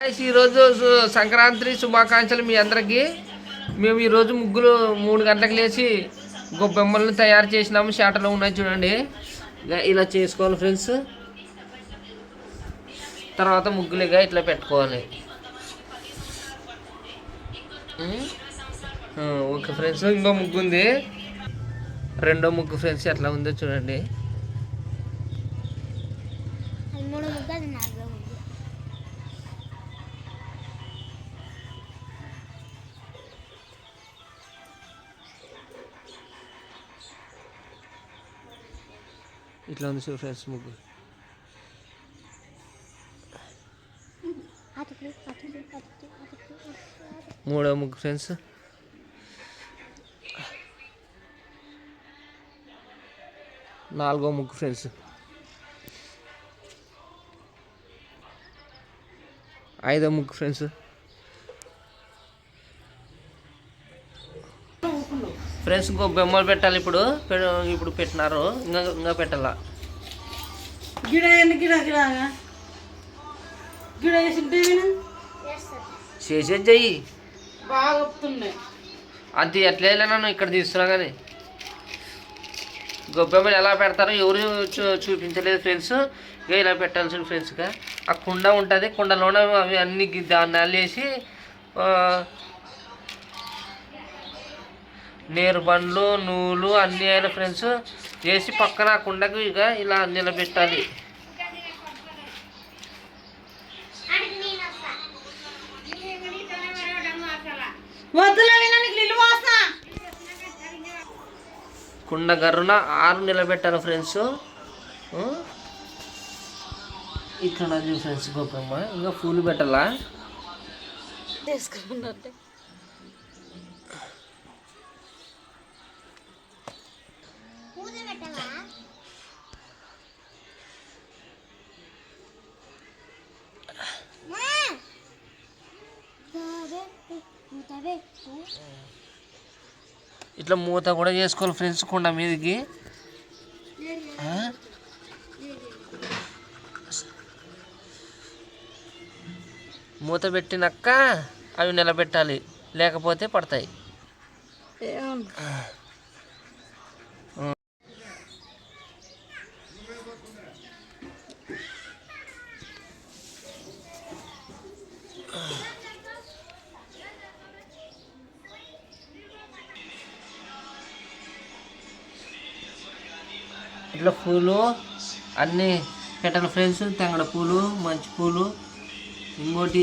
ఈరోజు సంక్రాంతి శుభాకాంక్షలు మీ అందరికీ. మేము ఈరోజు ముగ్గులు 3 గంటలకు లేచి గొబ్బెమ్మలను తయారు చేసినాము. షాటలో ఉన్నాయి చూడండి, ఇలా చేసుకోవాలి ఫ్రెండ్స్. తర్వాత ముగ్గులుగా ఇట్లా పెట్టుకోవాలి. ఓకే ఫ్రెండ్స్, ఇంకో ముగ్గు ఉంది, రెండో ముగ్గు ఫ్రెండ్స్ ఎట్లా ఉందో చూడండి. ఇట్లా ఉంది చూడు ఫ్రెండ్స్ ముగ్గు. మూడో ముగ్గు ఫ్రెండ్స్. నాలుగో ముగ్గు ఫ్రెండ్స్. ఐదో ముగ్గు ఫ్రెండ్స్. ఫ్రెండ్స్ ఇంకో బొమ్మలు పెట్టాలి. ఇప్పుడు పెట్టినారు, ఇంకా పెట్టాలా. చేసేది చెయ్యి అంతే. ఎట్లా నన్ను ఇక్కడ తీస్తున్నా కానీ గొబ్బెమ్మలు ఎలా పెడతారో ఎవరు చూపించలేదు ఫ్రెండ్స్. ఇక ఇలా పెట్టాల్సిన ఫ్రెండ్స్గా ఆ కుండ ఉంటుంది, కుండలోనే అవి అన్ని ధాన్యాలు వేసి నేరు బండ్లు నువ్వులు అన్నీ అయిన ఫ్రెండ్స్ వేసి పక్కన ఆ కుండకు ఇక ఇలా నిలబెట్టాలి. కుండ గర్రున 6 నిలబెట్టాలి ఫ్రెండ్స్. ఇక్కడ ఫ్రెండ్స్ గొప్పమ్మ ఇంకా పూలు పెట్టాలా. ఇట్లా మూత కూడా చేసుకోవాలి ఫ్రెండ్స్ కుండ మీదకి. మూత పెట్టినాక అవి నిలబెట్టాలి, లేకపోతే పడతాయి. ఇట్లా పూలు అన్నీ పెట్టాలి ఫ్రెండ్స్. తెంగడ పూలు, మంచి పూలు, ఇంకోటి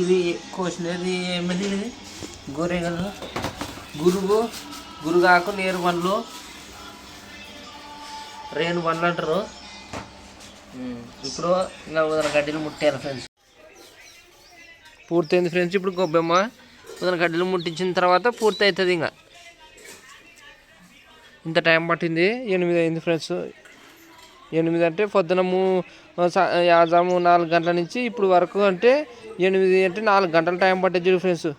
ఇది కోసినది ఏమిటి, ఇది గోరేగలు, గురుగాకు, నేరు పండ్లు, రేణు పండ్లు అంటారు. ఇప్పుడు ఇంకా గడ్డలు ముట్టారు ఫ్రెండ్స్. పూర్తయింది ఫ్రెండ్స్. ఇప్పుడు గొబ్బెమ్మ గడ్డలు ముట్టించిన తర్వాత పూర్తి అవుతుంది. ఇంకా ఇంత టైం పట్టింది, 8 అయింది ఫ్రెండ్స్. 8 అంటే పొద్దున యాజాము 4 గంటల నుంచి ఇప్పుడు వరకు అంటే 8 అంటే 4 గంటల టైం పట్టేది చూడు ఫ్రెండ్స్.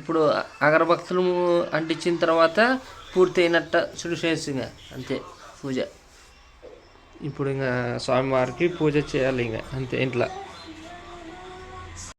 ఇప్పుడు అగరబత్తులు అంటించిన తర్వాత పూర్తి అయినట్ట చూడు ఫ్రెండ్స్. ఇంకా అంతే పూజ. ఇప్పుడు ఇంకా స్వామివారికి పూజ చేయాలి ఇంకా అంతే ఇంట్లో.